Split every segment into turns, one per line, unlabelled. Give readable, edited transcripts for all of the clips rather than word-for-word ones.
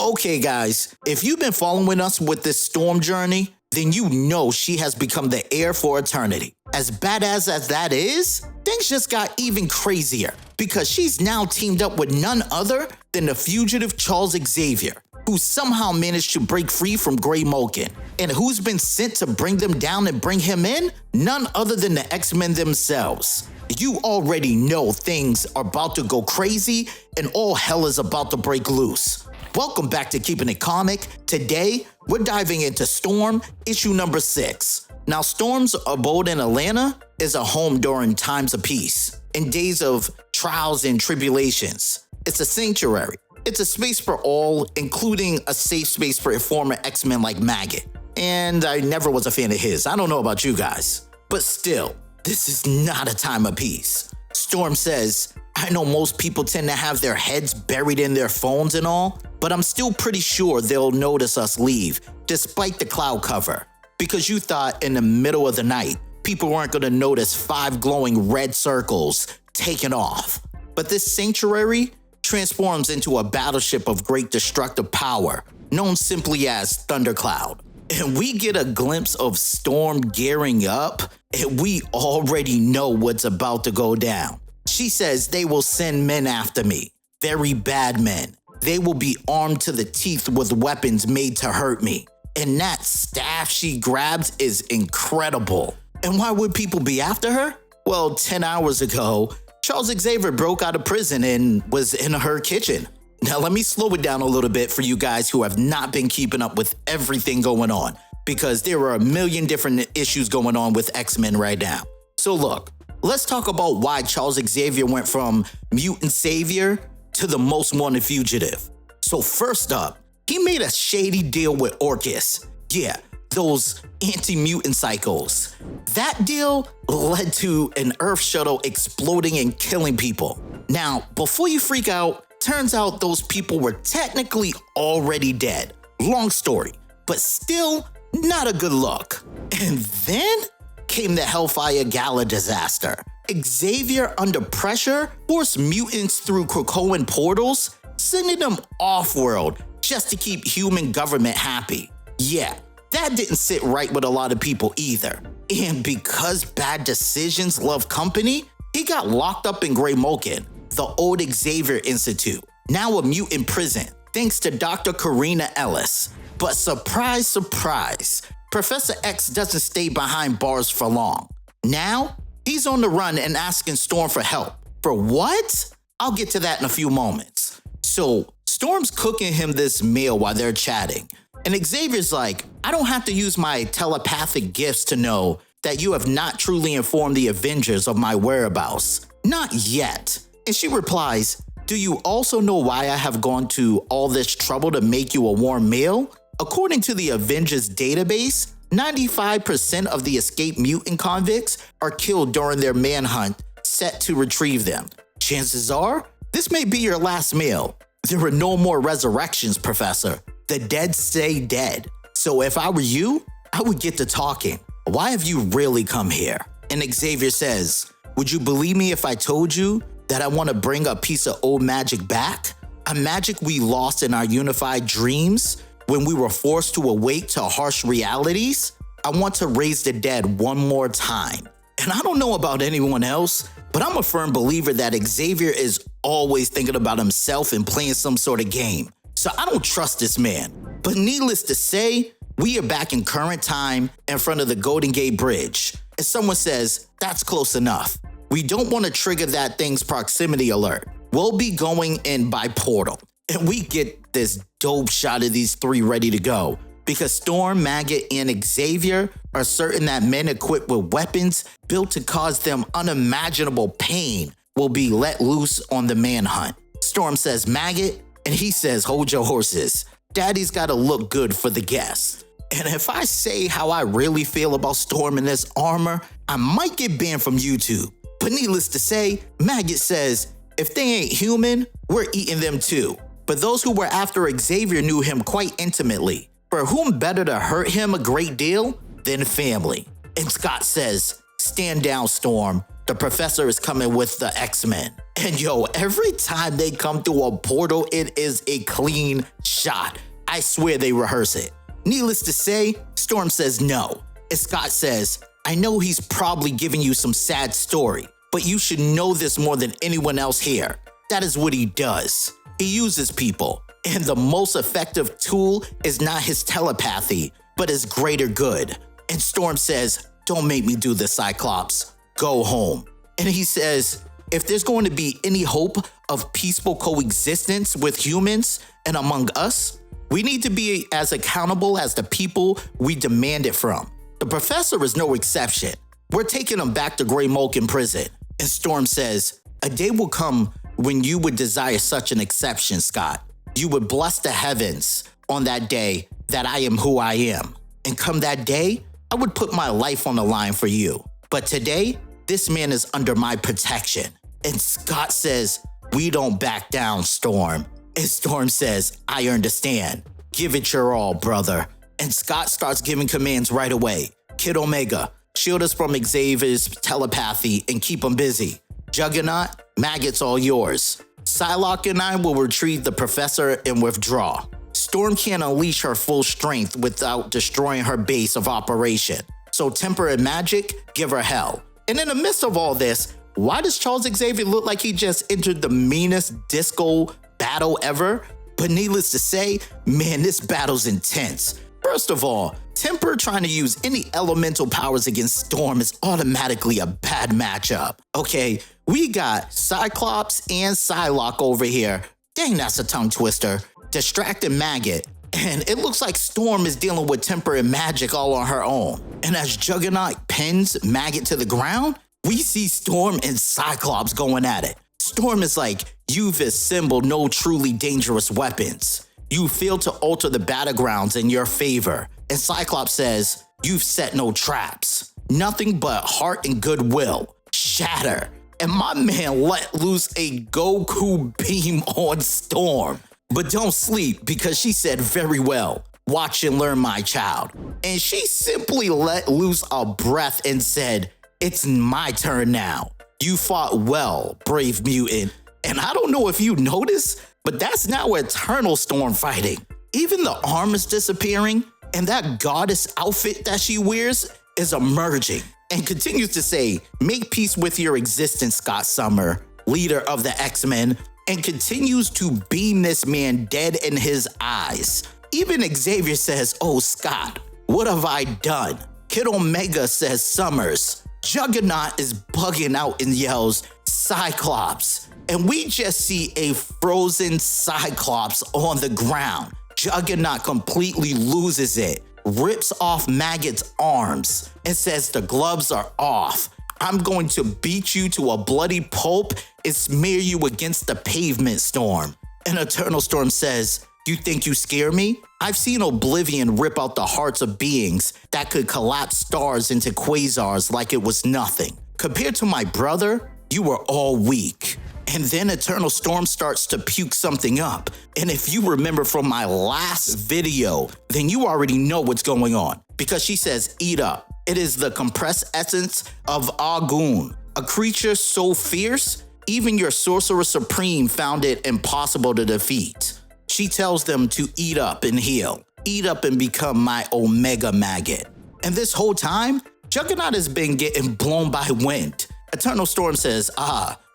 Okay, guys, if you've been following us with this Storm journey, then you know she has become the heir for eternity. As badass as that is, things just got even crazier because she's now teamed up with none other than the fugitive Charles Xavier, who somehow managed to break free from Grey Malkin. And who's been sent to bring them down and bring him in? None other than the X-Men themselves. You already know things are about to go crazy and all hell is about to break loose. Welcome back to Keepin' It Comic. Today, we're diving into Storm, issue number 6. Now, Storm's abode in Atlanta is a home during times of peace, in days of trials and tribulations. It's a sanctuary. It's a space for all, including a safe space for former X-Men like Maggot. And I never was a fan of his. I don't know about you guys. But still, this is not a time of peace. Storm says, I know most people tend to have their heads buried in their phones and all, but I'm still pretty sure they'll notice us leave, despite the cloud cover. Because you thought in the middle of the night, people weren't going to notice 5 glowing red circles taking off. But this sanctuary transforms into a battleship of great destructive power, known simply as Thundercloud. And we get a glimpse of Storm gearing up, and we already know what's about to go down. She says they will send men after me, very bad men. They will be armed to the teeth with weapons made to hurt me. And that staff she grabs is incredible. And why would people be after her? Well, 10 hours ago, Charles Xavier broke out of prison and was in her kitchen. Now, let me slow it down a little bit for you guys who have not been keeping up with everything going on, because there are a million different issues going on with X-Men right now. So look, let's talk about why Charles Xavier went from mutant savior to the most wanted fugitive. So first up, he made a shady deal with Orchis. Yeah, those anti-mutant psychos. That deal led to an Earth shuttle exploding and killing people. Now, before you freak out, turns out those people were technically already dead. Long story, but still not a good look. And then came the Hellfire Gala disaster. Xavier, under pressure, forced mutants through Krakoan portals, sending them off-world just to keep human government happy. Yeah, that didn't sit right with a lot of people either. And because bad decisions love company, he got locked up in Grey Malkin, the old Xavier Institute, now a mutant prison, thanks to Dr. Karina Ellis. But surprise, surprise, Professor X doesn't stay behind bars for long. Now, he's on the run and asking Storm for help. For what? I'll get to that in a few moments. So, Storm's cooking him this meal while they're chatting. And Xavier's like, I don't have to use my telepathic gifts to know that you have not truly informed the Avengers of my whereabouts. Not yet. And she replies, do you also know why I have gone to all this trouble to make you a warm meal? According to the Avengers database, 95% of the escaped mutant convicts are killed during their manhunt set to retrieve them. Chances are, this may be your last meal. There are no more resurrections, Professor. The dead stay dead. So if I were you, I would get to talking. Why have you really come here? And Xavier says, would you believe me if I told you that I want to bring a piece of old magic back? A magic we lost in our unified dreams when we were forced to awake to harsh realities? I want to raise the dead one more time. And I don't know about anyone else, but I'm a firm believer that Xavier is always thinking about himself and playing some sort of game. So I don't trust this man. But needless to say, we are back in current time in front of the Golden Gate Bridge. And someone says, that's close enough. We don't want to trigger that thing's proximity alert. We'll be going in by portal. And we get this dope shot of these 3 ready to go. Because Storm, Maggot, and Xavier are certain that men equipped with weapons built to cause them unimaginable pain will be let loose on the manhunt. Storm says Maggot, and he says hold your horses. Daddy's gotta look good for the guests. And if I say how I really feel about Storm in this armor, I might get banned from YouTube. But needless to say, Maggot says, if they ain't human, we're eating them too. But those who were after Xavier knew him quite intimately. For whom better to hurt him a great deal than family? And Scott says, stand down, Storm. the professor is coming with the X-Men. And yo, every time they come through a portal, it is a clean shot. I swear they rehearse it. Needless to say, Storm says no. And Scott says, I know he's probably giving you some sad story, but you should know this more than anyone else here. That is what he does. He uses people. And the most effective tool is not his telepathy, but his greater good. And Storm says, don't make me do this, Cyclops. Go home. And he says, if there's going to be any hope of peaceful coexistence with humans and among us, we need to be as accountable as the people we demand it from. The professor is no exception. We're taking him back to Grey Mulkin prison. And Storm says, a day will come when you would desire such an exception, Scott. You would bless the heavens on that day that I am who I am. And come that day, I would put my life on the line for you. But today, this man is under my protection. And Scott says, we don't back down, Storm. And Storm says, I understand. Give it your all, brother. And Scott starts giving commands right away. Kid Omega, shield us from Xavier's telepathy and keep him busy. Juggernaut, Maggot's all yours. Psylocke and I will retrieve the professor and withdraw. Storm can't unleash her full strength without destroying her base of operation. So Temper and Magic, give her hell. And in the midst of all this, why does Charles Xavier look like he just entered the meanest disco battle ever? But needless to say, man, this battle's intense. First of all, Temper trying to use any elemental powers against Storm is automatically a bad matchup. Okay, we got Cyclops and Psylocke over here. Dang, that's a tongue twister. Distracting Maggot. And it looks like Storm is dealing with Temper and Magic all on her own. And as Juggernaut pins Maggot to the ground, we see Storm and Cyclops going at it. Storm is like, you've assembled no truly dangerous weapons. You failed to alter the battlegrounds in your favor. And Cyclops says, you've set no traps. Nothing but heart and goodwill. Shatter. And my man let loose a Goku beam on Storm. But don't sleep, because she said very well, watch and learn, my child. And she simply let loose a breath and said, it's my turn now. You fought well, brave mutant. And I don't know if you noticed, but that's now Eternal Storm fighting. Even the arm is disappearing, and that goddess outfit that she wears is emerging. And continues to say, make peace with your existence, Scott Summer, leader of the X-Men, and continues to beam this man dead in his eyes. Even Xavier says, oh, Scott, what have I done? Kid Omega says, Summers. Juggernaut is bugging out and yells, Cyclops. And we just see a frozen Cyclops on the ground. Juggernaut completely loses it, rips off Maggot's arms, and says the gloves are off. I'm going to beat you to a bloody pulp and smear you against the pavement, Storm. And Eternal Storm says, you think you scare me? I've seen Oblivion rip out the hearts of beings that could collapse stars into quasars like it was nothing. Compared to my brother, you were all weak. And then Eternal Storm starts to puke something up. And if you remember from my last video, then you already know what's going on. Because she says, eat up. It is the compressed essence of Agun, a creature so fierce, even your Sorcerer Supreme found it impossible to defeat. She tells them to eat up and heal. Eat up and become my Omega Maggot. And this whole time, Juggernaut has been getting blown by wind. Eternal Storm says,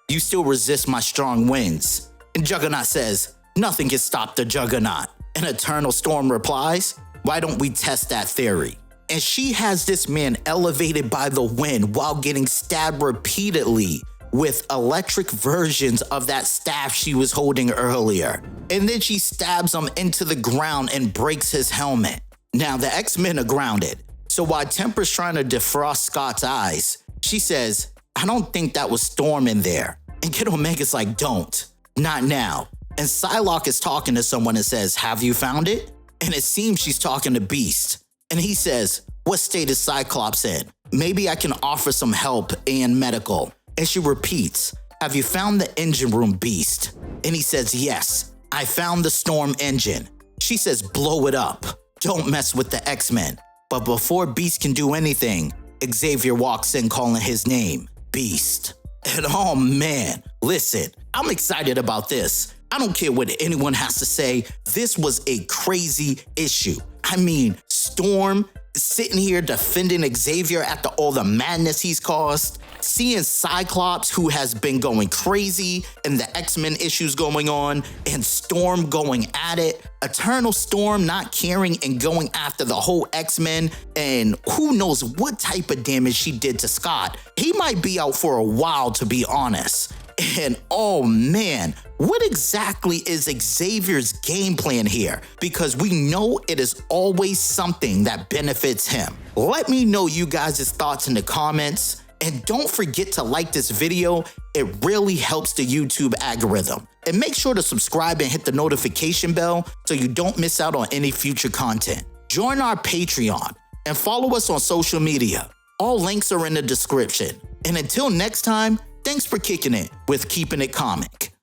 you still resist my strong winds. And Juggernaut says, nothing can stop the Juggernaut. And Eternal Storm replies, why don't we test that theory? And she has this man elevated by the wind while getting stabbed repeatedly with electric versions of that staff she was holding earlier. And then she stabs him into the ground and breaks his helmet. Now the X-Men are grounded. So while Temper's trying to defrost Scott's eyes, she says, I don't think that was Storm in there. And Kid Omega's like, don't, not now. And Psylocke is talking to someone and says, have you found it? And it seems she's talking to Beast. And he says, what state is Cyclops in? Maybe I can offer some help and medical. And she repeats, have you found the engine room, Beast? And he says, yes, I found the Storm engine. She says, blow it up. Don't mess with the X-Men. But before Beast can do anything, Xavier walks in calling his name. beast. And oh man, listen, I'm excited about this. I don't care what anyone has to say. This was a crazy issue. I mean, Storm sitting here defending Xavier after all the madness he's caused, seeing Cyclops, who has been going crazy, and the X-Men issues going on, and Storm going at it, Eternal Storm not caring and going after the whole X-Men, and who knows what type of damage she did to Scott. He might be out for a while, to be honest. And oh man, what exactly is Xavier's game plan here? Because we know it is always something that benefits him. Let me know you guys' thoughts in the comments. And don't forget to like this video. It really helps the YouTube algorithm. And make sure to subscribe and hit the notification bell so you don't miss out on any future content. Join our Patreon and follow us on social media. All links are in the description. And until next time, thanks for kicking it with Keeping It Comic.